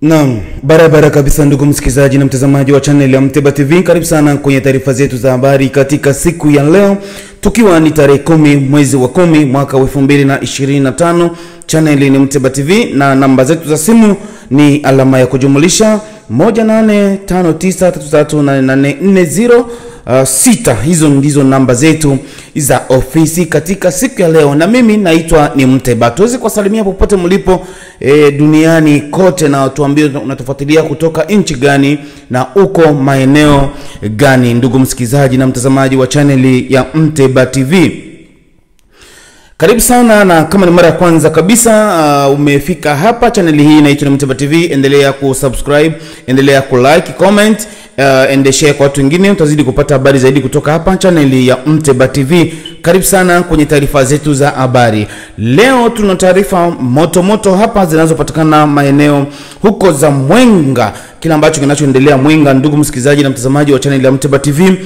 Naam, barabara kabisa ndugu msikizaji na mtazamaji wa channel ya Mteba TV. Karibu sana kwenye taarifa zetu za habari katika siku ya leo. Tukiwa ni tarehe 10 mwezi wa 10 mwaka 2025. Channel ni Mteba TV na namba zetu za simu ni alama ya kujumulisha 1859338840. Sita. Hizo ndizo namba zetu za ofisi katika siku ya leo, na mimi naitwa ni Mteba. Tuweze kusalimia popote mlipo duniani kote, na tuambie unatufuatilia kutoka nchi gani na uko maeneo gani, ndugu msikizaji na mtazamaji wa channel ya Mteba TV. Karibu sana, na kama ni mara ya kwanza kabisa umefika hapa, channel hii inaitwa Mteba TV, endelea kusubscribe, endelea kulike, comment, and share kwa watu wengine. Utazidi kupata habari zaidi kutoka hapa channel ya Mteba TV. Karibu sana kwenye taarifa zetu za habari. Leo tuna taarifa moto hapa zinazopatikana maeneo huko za Mwenga, kila ambacho kinachoendelea Mwenga, ndugu msikizaji na mtazamaji wa channel ya Mteba TV.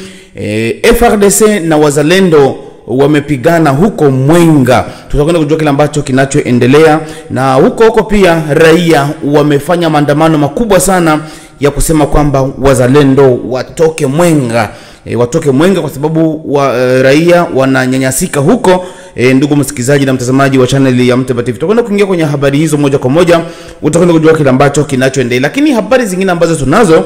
FRDC na wazalendo wamepigana huko Mwenga. Tutakwenda kujua kile ambacho kinachoendelea, na huko pia raia wamefanya maandamano makubwa sana ya kusema kwamba wazalendo watoke Mwenga. Watoke Mwenga kwa sababu raia wananyanyasika huko. Ndugu msikizaji na mtazamaji wa channel ya Mteba TV, tutakwenda kuingia kwenye habari hizo moja kwa moja, utakwenda kujua kile ambacho kinachoendelea. Lakini habari zingine ambazo tunazo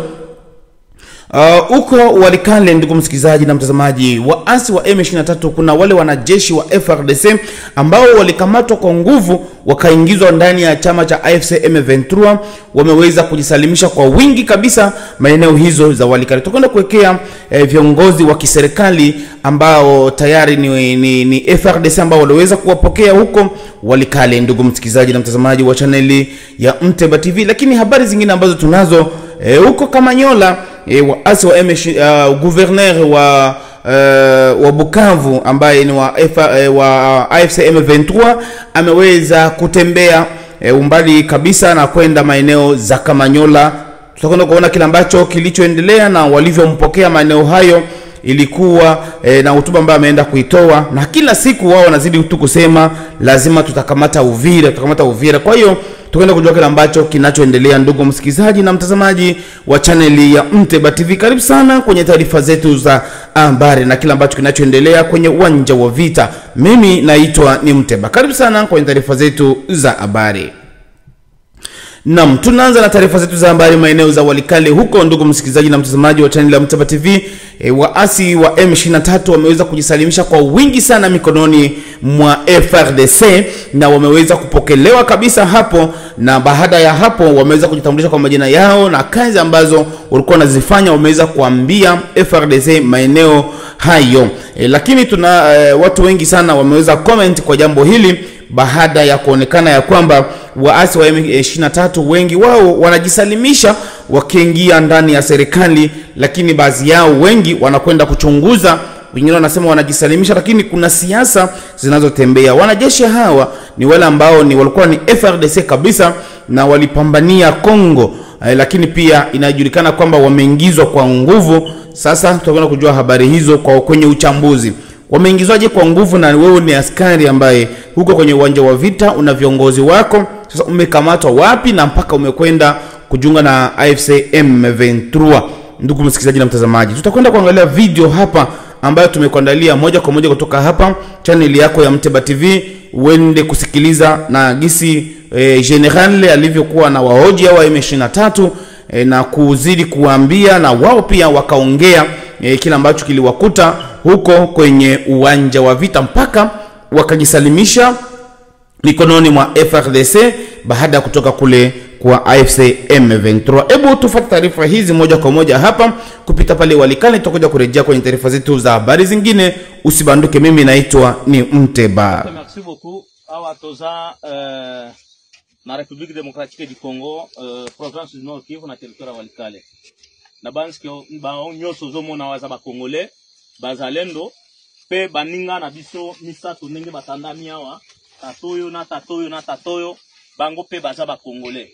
uko Walikale, ndugu msikizaji na mtazamaji, waasi wa M23, kuna wale wanajeshi wa FRDC ambao walikamatwa kwa nguvu wakaingizwa ndani ya chama cha AFC M23, wameweza kujisalimisha kwa wingi kabisa maeneo hizo za Walikale. Tutakwenda kuwekea viongozi wa kiserikali ambao tayari ni FRDC ambao waliweza kuwapokea huko Walikale, ndugu msikizaji na mtazamaji wa channel ya Mteba TV. Lakini habari zingine ambazo tunazo huko Kamanyola, waasi wa gouverneur wa Bukavu ambaye ni wa AFC M23 ameweza kutembea umbali kabisa na kwenda maeneo za Kamanyola. Tutakwenda kuona kile ambacho kilichoendelea na walivyompokea maeneo hayo. Ilikuwa na hotuba ambayo ameenda kuitoa, na kila siku wao wanazidi tu kusema lazima tutakamata Uvira. Kwa hiyo tukwenda kujua kile ambacho kinachoendelea, ndugu msikizaji na mtazamaji wa channel ya Mteba TV. Karibu sana kwenye taarifa zetu za habari na kile ambacho kinachoendelea kwenye uwanja wa vita. Mimi naitwa ni Mteba. Karibu sana kwenye taarifa zetu za habari. Naam, tunaanza na taarifa zetu za habari maeneo za Walikale huko, ndugu msikizaji na mtazamaji wa channel ya Mteba TV. Waasi wa M23 wameweza kujisalimisha kwa wingi sana mikononi mwa FRDC na wameweza kupokelewa kabisa hapo, na baada ya hapo wameweza kujitambulisha kwa majina yao na kazi ambazo walikuwa wanazifanya. Wameweza kuambia FRDC maeneo hayo. Lakini tuna watu wengi sana wameweza comment kwa jambo hili baada ya kuonekana ya kwamba waasi wa M23 wengi wao wanajisalimisha wakiingia ndani ya serikali, lakini baadhi yao wengi wanakwenda kuchunguza. Wengine wanasema wanajisalimisha, lakini kuna siasa zinazotembea. Wanajeshi hawa ni wale ambao walikuwa ni FRDC kabisa na walipambania Kongo, lakini pia inajulikana kwamba wameingizwa kwa nguvu. Sasa tutakwenda kujua habari hizo kwenye uchambuzi. Wameingizwaje kwa nguvu? Na wewe ni askari ambaye huko kwenye uwanja wa vita una viongozi wako, sasa umekamatwa wapi na mpaka umekwenda kujiunga na AFC M23? Ndugu msikilizaji na mtazamaji, tutakwenda kuangalia video hapa ambayo tumekuandalia moja kwa moja kutoka hapa channel yako ya Mteba TV. Uende kusikiliza na gisi general alivyokuwa na wahoji wa M23 na kuzidi kuambia, na wao pia wakaongea kila ambacho kiliwakuta huko kwenye uwanja wa vita mpaka wakajisalimisha mikononi mwa FRDC baada ya kutoka kule kwa AFC M23. Hebu tufuate taarifa hizi moja kwa moja hapa kupita pale Walikale. Tutakuja kurejea kwenye taarifa zetu za habari zingine. Usibanduke, mimi naitwa ni Mteba. Merci beaucoup. Awa toza na République démocratique du Congo, province du Nord Kivu na territoire Walikale. Na banski ba nyoso zomo na waza ba Congolais bazalendo pe baninga na biso misato ndenge batandami awa tatoyo bango pe baza ba Congolais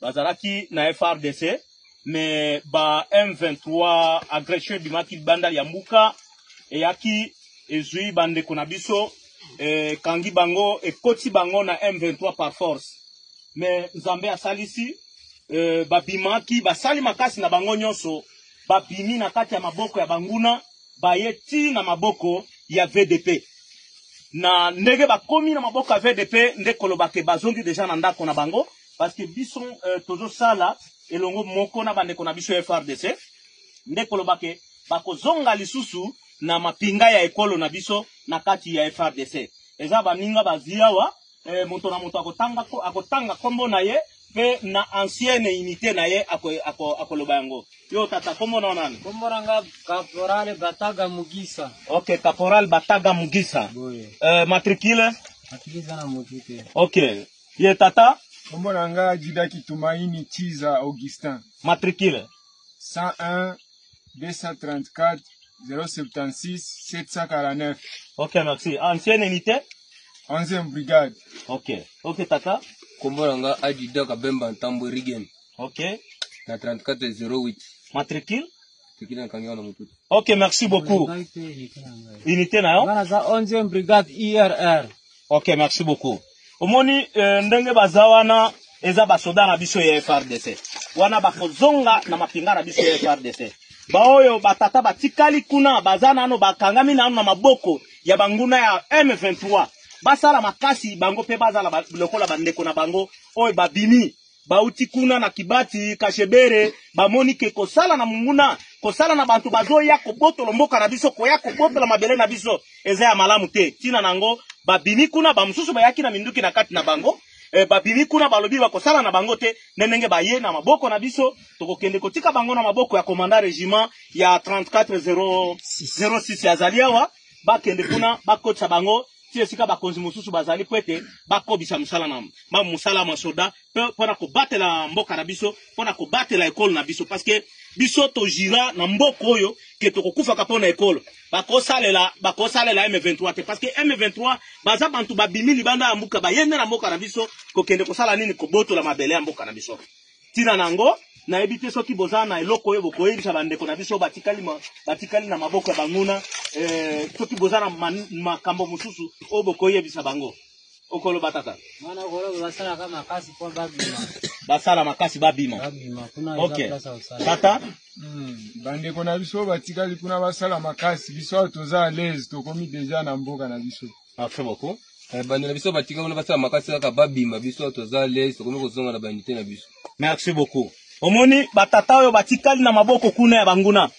bazalaki na FRDC mais ba M23 agression bimaki banda ya mbuka eyaki ezui bande kuna biso kangi bango ekoti bango na M23 par force. Mais Nzambe asalisi babimaki basali makasi na bango nyonso babimi na kati ya maboko ya banguna bayeti na maboko ya VDP na ndenge bakomi na maboko ya VDP nde kolobake bazongi deja na ndako na bango parce que biso tozo sala elongo moko na bandeko na biso FRDC nde kolobake bakozonga lisusu na mapinga ya ekolo na biso na kati ya FRDC eza baninga baziawa moto na moto akotanga kombo na ye pe na ancienne unité na ye akoloba yango yo tata kombo na nani kombo ranga Caporal Bataga Mugisa. OK Caporal Bataga Mugisa matricule na mutite. OK ye tata kombo ranga Jidaki Tumaini Chiza Augustin matricule 101 234 076 749. OK merci ancienne unité 11e brigade. OK tata kombo ranga Adida Kabemba Ntambo Rigen. OK na 3408 matricule tikina kanyo na mututu. OK merci beaucoup unité na yo bana za 11e brigade IRR. OK merci beaucoup omoni ndenge bazawana eza basoda na biso ya FRDC wana bakozonga na mapinga na biso ya FRDC baoyo batata batikali kuna bazana no bakangami na maboko ya banguna ya M23 basala makasi bango pe bazala lokola bandeko na bango oyo babimi bauti kuna na Kibati Kashebere bamoni ke kosala na munguna kosala na bantu bazoya koboto lomboka na biso koya koboto la mabele na biso eza ya malamu te tina nango babimi kuna bamususu bayaki na minduki na kati na bango babimi kuna balobi bakosala na bango te nenenge baye na maboko na biso tokokende kotika bango na maboko ya komanda regiment ya 3406 ya Zaliawa bakende kuna bakotsa bango sika bakonzi mususu bazali kwete bakobisa musala na musala masoda pona ko batela mboka na biso pona ko batela ekole na biso parce que biso to jira na mboko oyo ke to kokufa ka pona ekole bakosalela M23 te parce que M23 baza bantu babimi libanda ya mbuka bayende na mboka na biso kokende kosala nini ko botola mabele ya mboka na biso tina nango na ebite soki bozana eloko oyo bokoyebisa bandeko na biso batikali na maboko ya banguna soki bozana makambo mususu oyo bokoyebisa bango okolo batata Mana kolo basala kama kasi kwa babima. Basala makasi babima. Kuna okay. Tata bandeko na biso batikali kuna basala makasi biso toza à l'aise tokomi déjà na mboka na biso. Merci beaucoup. Bandeko na biso batikali kuna basala makasi kaka babima biso toza à l'aise tokomi kozonga na bandité na biso. Merci beaucoup. Omoni batata oyo batikali na maboko kuna ya banguna.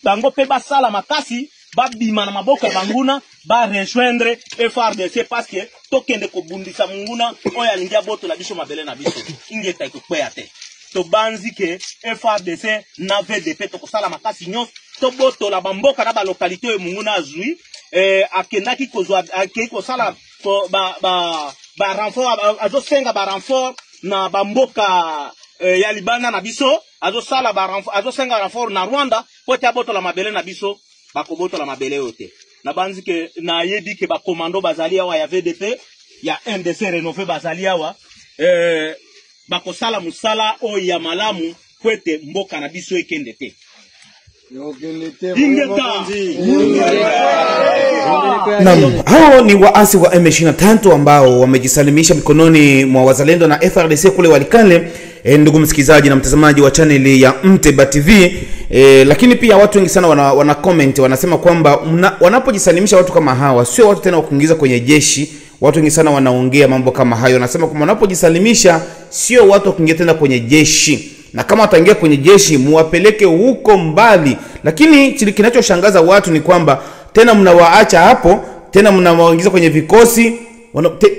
Bango pe basala makasi babima na maboko ya banguna ba rejoindre FRDC parce que tokende ko bundisa munguna oyo alingia boto la biso mabele na biso ingeta ikokwea te to banzi ke FRDC na VDP to kosala makasi nyos to boto la bamboka na ba localité oyo munguna azui akendaki kozwa akeko sala ba renfort azosenga ba renfort na bamboka ya Libana na biso azosala ba renfort azosenga renfort na Rwanda pote boto la mabele na biso bakoboto la mabele yote na banzi ke na yebi ke ba commando bazali awa ya VDP ya NDC renové bazali awa bakosala musala o ya malamu kwete mboka na biso ekende te hao ni waasi wa M23 ambao wamejisalimisha mikononi mwa wazalendo na FRDC kule Walikale. Ndugu msikizaji na mtazamaji wa channel ya Mteba TV, lakini pia watu wengi sana wana comment wanasema kwamba wanapojisalimisha watu kama hawa sio watu tena kuingiza kwenye jeshi. Watu wengi sana wanaongea mambo kama hayo, wanasema kwamba wanapojisalimisha sio watu kuingia tena kwenye jeshi, na kama wataingia kwenye jeshi muwapeleke huko mbali. Lakini kinachoshangaza watu ni kwamba tena mnawaacha hapo, tena mnawaingiza kwenye vikosi,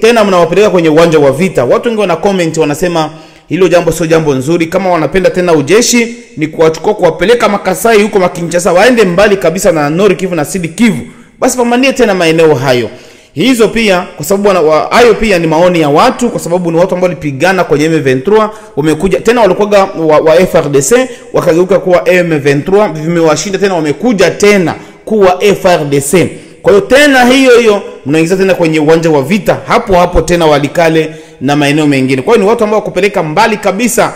tena mnawapeleka kwenye uwanja wa vita. Watu wengi wana comment wanasema hilo jambo sio jambo nzuri. Kama wanapenda tena ujeshi ni kuwachukua kuwapeleka Makasai huko Makinshasa, waende mbali kabisa na Nord Kivu na Sud Kivu, basi pamanie tena maeneo hayo. Hizo pia kwa sababu hayo pia ni maoni ya watu, kwa sababu ni watu ambao walipigana kwenye M23 wamekuja tena, walikuwa wa FRDC wakageuka kuwa M23, vimewashinda tena wamekuja tena kuwa FRDC. Kwa hiyo tena hiyo mnaingiza tena kwenye uwanja wa vita hapo tena Walikale na maeneo mengine. Kwa hiyo ni watu ambao kupeleka mbali kabisa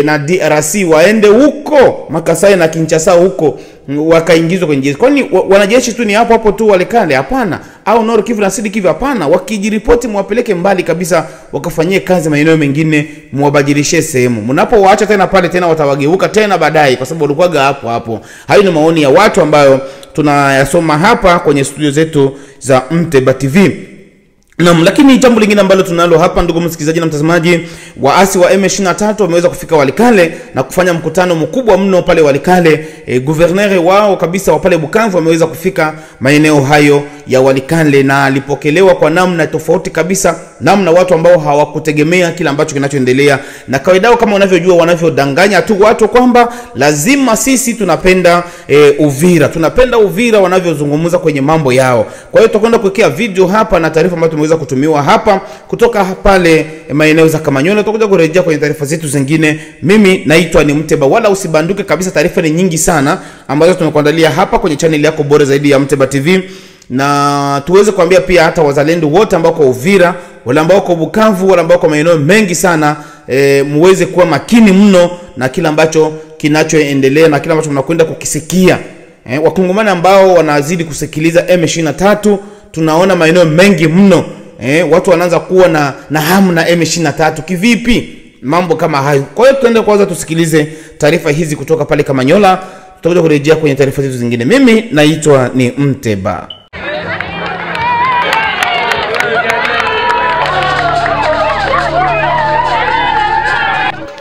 na DRC, waende huko Makasai na Kinshasa huko wakaingizwa kwenye jeshi. Kwani wanajeshi tu ni hapo hapo tu Walikale? Hapana. Au Nord Kivu na Sud Kivu? Hapana. Wakijiripoti mwapeleke mbali kabisa, wakafanyie kazi maeneo mengine, mwabadilishe sehemu. Mnapowaacha tena pale tena watawageuka tena baadaye, kwa sababu walikuwa hapo hapo. Hayo ni maoni ya watu ambayo tunayasoma hapa kwenye studio zetu za Mteba TV. Naam, lakini jambo lingine ambalo tunalo hapa, ndugu msikilizaji na mtazamaji, waasi wa M23 wameweza kufika Walikale na kufanya mkutano mkubwa mno pale Walikale. Gouverneur wao kabisa wa pale Bukavu wameweza kufika maeneo hayo ya Walikale, na alipokelewa kwa namna tofauti kabisa, namna watu ambao hawakutegemea kila ambacho kinachoendelea. Na kawaida kama unavyojua, wanavyodanganya tu watu kwamba lazima sisi tunapenda Uvira, tunapenda Uvira, wanavyozungumza kwenye mambo yao. Kwa hiyo tutakwenda kuwekea video hapa na taarifa ambazo tumeweza kutumiwa hapa kutoka pale maeneo za Kamanyola. Tutakuja kurejea kwenye taarifa zetu zingine. Mimi naitwa ni Mteba, wala usibanduke kabisa, taarifa ni nyingi sana ambazo tumekuandalia hapa kwenye channel yako bora zaidi ya Mteba TV. Na tuweze kuambia pia hata wazalendo wote ambao kwa Uvira, wale ambao kwa Bukavu, wale ambao kwa maeneo mengi sana, muweze kuwa makini mno na kila ambacho kinachoendelea na kila ambacho mnakwenda kukisikia. Wakongomani ambao wanazidi kusikiliza M23, tunaona maeneo mengi mno watu wanaanza kuwa na hamu na M23. Kivipi mambo kama hayo? Kwa hiyo tuende kwanza tusikilize taarifa hizi kutoka pale Kamanyola, tutakuja kurejea kwenye taarifa zetu zingine. Mimi naitwa ni Mteba.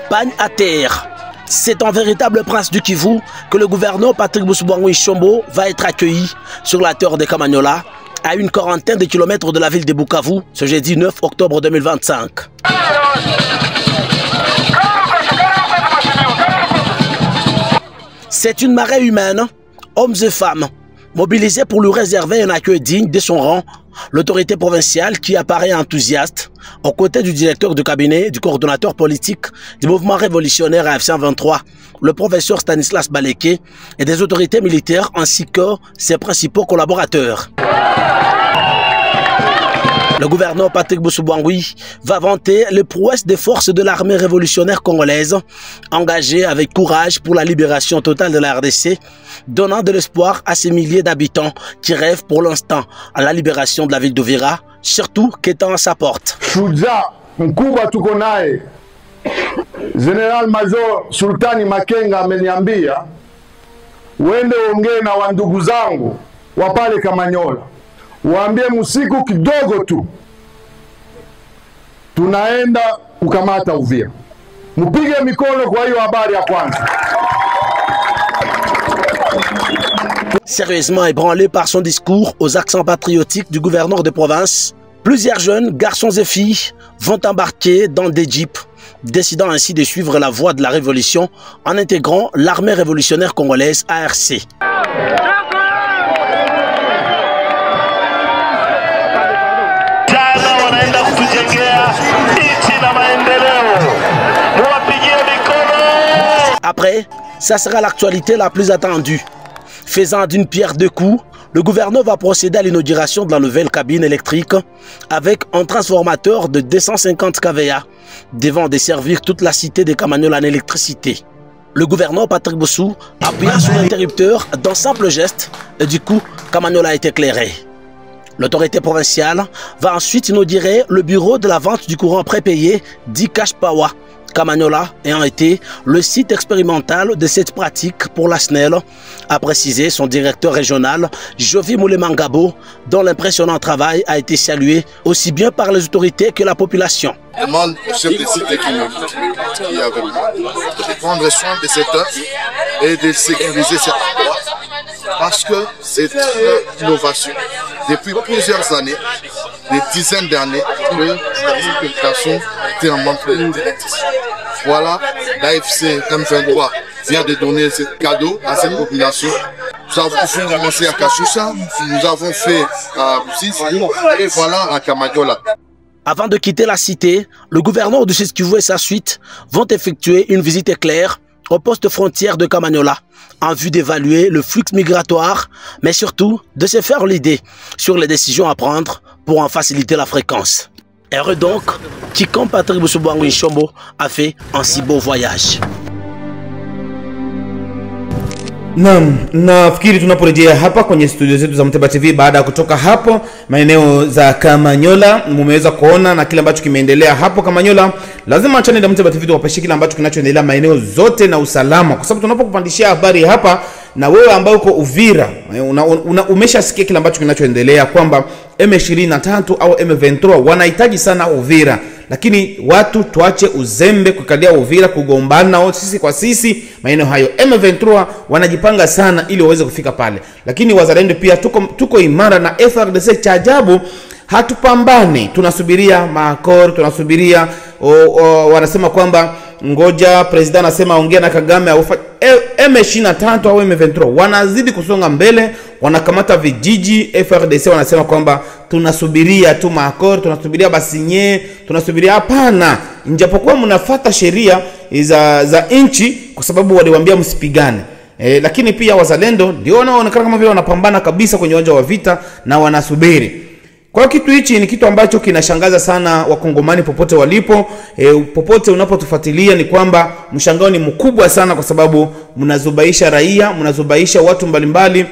Pagne à terre. C'est un véritable prince du Kivu que le gouverneur Patrick Boussoubangui Chombo va être accueilli sur la terre de Kamanyola, à une quarantaine de kilomètres de la ville de Bukavu, ce jeudi 9 octobre 2025. C'est une marée humaine, hommes et femmes, mobilisés pour lui réserver un accueil digne de son rang. L'autorité provinciale qui apparaît enthousiaste aux côtés du directeur de cabinet, du coordonnateur politique du mouvement révolutionnaire AFC 23, le professeur Stanislas Baleke, et des autorités militaires ainsi que ses principaux collaborateurs. Le gouverneur Patrick Boussoubangui va vanter les prouesses des forces de l'armée révolutionnaire congolaise, engagées avec courage pour la libération totale de la RDC, donnant de l'espoir à ces milliers d'habitants qui rêvent pour l'instant à la libération de la ville d'Uvira, surtout qu'étant à sa porte. Shujaa mkubwa tuko naye, General Major Sultani Makenga ameniambia uende ongee na wandugu zangu wa pale Kamanyola, waambie musiku kidogo tu tunaenda kukamata Uvira. Mupige mikono kwa hiyo habari ya kwanza. Sérieusement ébranlé par son discours aux accents patriotiques du gouverneur de province, plusieurs jeunes garçons et filles vont embarquer dans des jeeps, décidant ainsi de suivre la voie de la révolution en intégrant l'armée révolutionnaire congolaise ARC. Après, ça sera l'actualité la plus attendue. Faisant d'une pierre deux coups, le gouverneur va procéder à l'inauguration de la nouvelle cabine électrique avec un transformateur de 250 kVA devant desservir toute la cité de Kamanyola en électricité. Le gouverneur Patrick Bossou appuya sur l'interrupteur d'un simple geste et du coup, Kamanyola est éclairé. L'autorité provinciale va ensuite inaugurer le bureau de la vente du courant prépayé dit Cash Power, Kamanyola ayant été le site expérimental de cette pratique pour la SNEL, a précisé son directeur régional, Jovi Moulemangabo, dont l'impressionnant travail a été salué aussi bien par les autorités que la population. Je demande au chef de site qui est avec moi de prendre soin de cette œuvre et de sécuriser cet endroit parce que c'est une innovation. Depuis plusieurs années, des dizaines d'années, que la population était en manque d'électricité. Voilà, l'AFC M23 vient de donner ce cadeau à cette population. Nous avons fait commencer à Kachoucha, nous avons fait à Boussis et voilà à Kamanyola. Avant de quitter la cité, le gouverneur du Sud-Kivu et sa suite vont effectuer une visite éclair au poste frontière de Kamanyola en vue d'évaluer le flux migratoire, mais surtout de se faire l'idée sur les décisions à prendre pour en faciliter la fréquence. Heureux donc qui, comme Patrick Boussoubangui Chombo, a fait un si beau voyage. Naam, nafikiri tunaporejea hapa kwenye studio zetu za Mteba TV baada ya kutoka hapo maeneo za Kamanyola, mmeweza kuona na kile ambacho kimeendelea hapo Kamanyola. Lazima channel ya Mteba TV tuwapashe kile ambacho kinachoendelea maeneo zote na usalama, kwa sababu tunapokupandishia habari hapa na wewe ambao uko Uvira umeshasikia kile ambacho kinachoendelea kwamba M23 au M23 wanahitaji sana Uvira, lakini watu tuache uzembe kukalia Uvira, kugombana sisi kwa sisi maeneo hayo. M23 wanajipanga sana ili waweze kufika pale, lakini wazalendo pia tuko imara na FRDC. Cha ajabu hatupambane, tunasubiria maakor, tunasubiria wanasema kwamba ngoja president anasema ongea na Kagame au M23 au M23 wanazidi kusonga mbele, wanakamata vijiji. FRDC wanasema kwamba tunasubiria tu maakor, tunasubiria basinye, tunasubiria. Hapana, njapokuwa mnafuata sheria za inchi kwa sababu waliwaambia msipigane. Lakini pia wazalendo ndio wanaonekana kama vile wanapambana kabisa kwenye uwanja wa vita na wanasubiri. Kwa kitu hichi ni kitu ambacho kinashangaza sana wakongomani popote walipo. Popote unapotufuatilia ni kwamba mshangao ni mkubwa sana, kwa sababu mnazubaisha raia, mnazubaisha watu mbalimbali.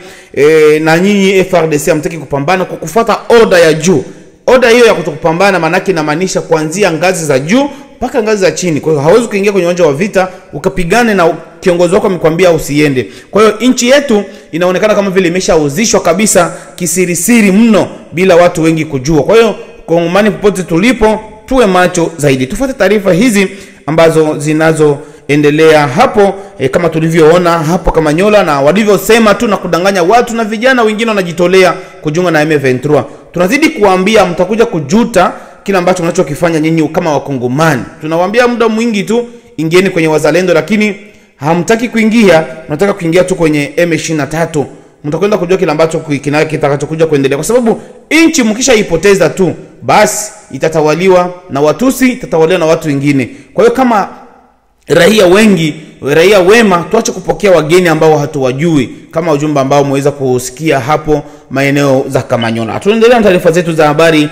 Na nyinyi FRDC hamtaki kupambana kwa kufuata order ya juu. Order hiyo ya kutokupambana maana yake inamaanisha kuanzia ngazi za juu mpaka ngazi za chini. Kwa hiyo hauwezi kuingia kwenye uwanja wa vita ukapigane na kiongozi wako amekwambia usiende. Kwa hiyo nchi yetu inaonekana kama vile imeshauzishwa kabisa kisirisiri mno bila watu wengi kujua. Kwa hiyo Kongomani popote tulipo tuwe macho zaidi. Tufuate taarifa hizi ambazo zinazoendelea hapo kama tulivyoona hapo Kamanyola, na walivyosema tu na kudanganya watu, na vijana wengine wanajitolea kujiunga na M23. Tunazidi kuambia mtakuja kujuta kila ambacho mnachokifanya nyinyi kama wakongomani. Tunawaambia muda mwingi tu ingieni kwenye wazalendo, lakini hamtaki kuingia, mnataka kuingia tu kwenye M23. Mtakwenda kujua kile ambacho kitakachokuja kuendelea, kwa sababu inchi mkishaipoteza tu basi itatawaliwa na Watusi, itatawaliwa na watu wengine. Kwa hiyo kama raia wema tuache kupokea wageni ambao hatuwajui, kama ujumbe ambao mweza kusikia hapo maeneo za Kamanyola. Tunaendelea na taarifa zetu za habari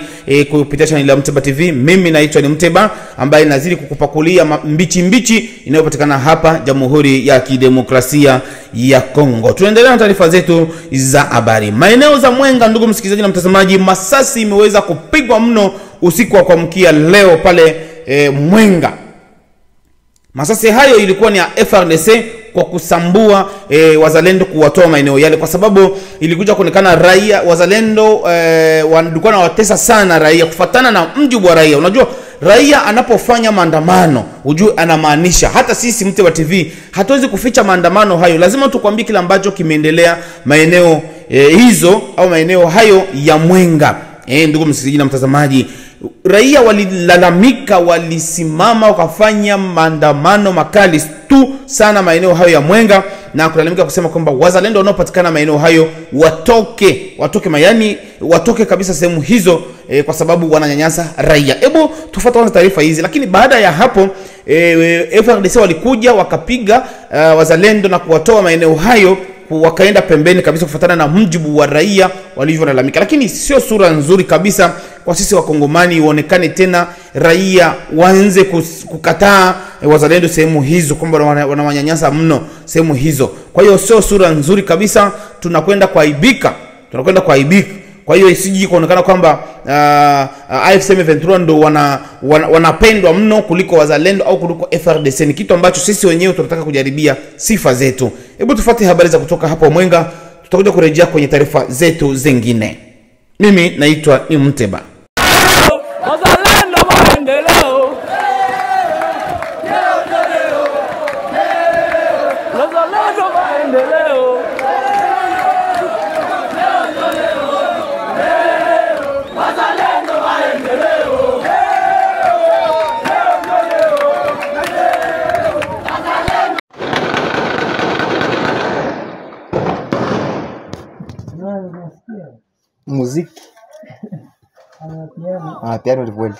kupitia channel ya Mteba TV. Mimi naitwa ni Mteba ambaye nazidi kukupakulia mbichi inayopatikana hapa Jamhuri ya Kidemokrasia ya Kongo. Tunaendelea na taarifa zetu za habari. Maeneo za Mwenga, ndugu msikilizaji na mtazamaji, masasi imeweza kupigwa mno usiku wa kuamkia leo pale Mwenga. Masasi hayo ilikuwa ni ya FRDC kwa kusambua wazalendo, kuwatoa maeneo yale, kwa sababu ilikuja kuonekana raia wazalendo walikuwa na watesa sana raia kufatana na mjibu wa raia. Unajua raia anapofanya maandamano ujue anamaanisha. Hata sisi Mteba TV hatuwezi kuficha maandamano hayo, lazima tukwambie kile ambacho kimeendelea maeneo hizo au maeneo hayo ya Mwenga. Ndugu msikilizaji na mtazamaji, raia walilalamika, walisimama wakafanya maandamano makali tu sana maeneo hayo ya Mwenga, na kulalamika kusema kwamba wazalendo wanaopatikana maeneo hayo watoke kabisa sehemu hizo, kwa sababu wananyanyasa raia. Hebu tufuate taarifa hizi. Lakini baada ya hapo FRDC walikuja wakapiga wazalendo na kuwatoa maeneo hayo, wakaenda pembeni kabisa kufuatana na mjibu wa raia walivyolalamika. Lakini sio sura nzuri kabisa kwa sisi wakongomani uonekane tena raia waanze kukataa wazalendo sehemu hizo, kwamba wanawanyanyasa mno sehemu hizo. Kwa hiyo sio sura nzuri kabisa, tunakwenda kuaibika. Kwa hiyo isiji kuonekana kwamba AFC M23 ndo wanapendwa mno kuliko wazalendo au kuliko FRDC. Ni kitu ambacho sisi wenyewe tunataka kujaribia sifa zetu. Hebu tufuate habari za kutoka hapo Mwenga, tutakuja kurejea kwenye taarifa zetu zingine. Mimi naitwa ni Mteba. Muziki piano rivueli.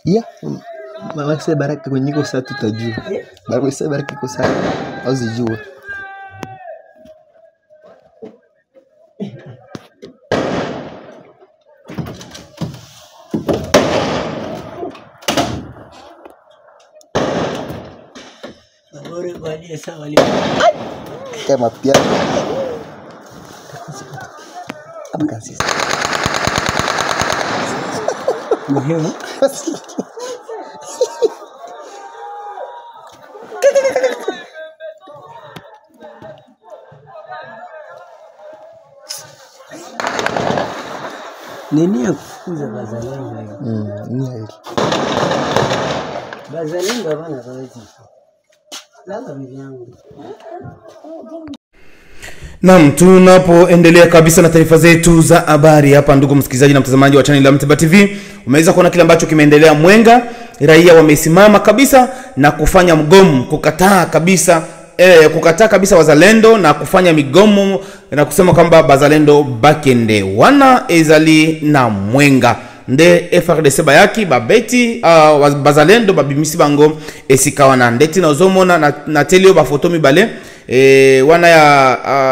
Yeah, mama sasa baraka kwenye iko saa tutajua. Baraka sasa baraka iko saa au zijua. Kama pia apa kan sih muhimu nini ya kufuza bazalendo ni hili bazalendo bana kawaiti lala mivyangu. Naam, tunapoendelea kabisa na taarifa zetu za habari hapa, ndugu msikilizaji na mtazamaji wa channel ya Mteba TV, umeweza kuona kile ambacho kimeendelea Mwenga. Raia wamesimama kabisa na kufanya mgomo kukataa kabisa wazalendo na kufanya migomo na kusema kwamba bazalendo bakende wana ezali na Mwenga nde FRDC bayaki babeti bazalendo babimisi bango esikawa na ndeti na uzomona na telio bafoto mibale wana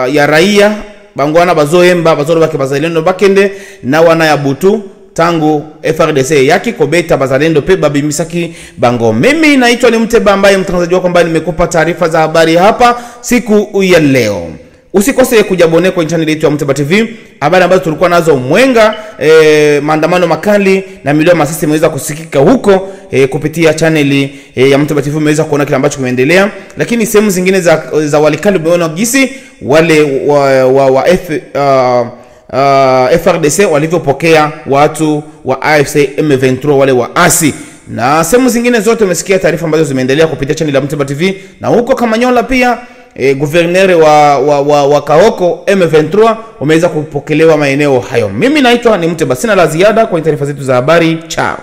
ya raia bango wana bazoemba bazolo bake bazalendo bakende na wana ya butu tangu FRDC yaki kobeta bazalendo pe babimisaki bango. Mimi naitwa ni Mteba ambaye mtangazaji wako ambaye nimekupa taarifa za habari hapa siku ya leo. Usikose kujabone kwa channel yetu ya Mteba TV. Habari ambazo tulikuwa nazo Mwenga, maandamano makali na milio masasi imeweza kusikika huko kupitia channel ya Mteba TV. Umeweza kuona kile ambacho kimeendelea, lakini sehemu zingine za Walikale umeona gisi wale FRDC walivyopokea watu wa AFC M23 wale waasi, na sehemu zingine zote umesikia taarifa ambazo zimeendelea kupitia channel ya Mteba TV. Na huko Kamanyola pia governor wa Kaoko M23 umeweza kupokelewa maeneo hayo. Mimi naitwa ni Mteba, sina la ziada kwa taarifa zetu za habari. Chao.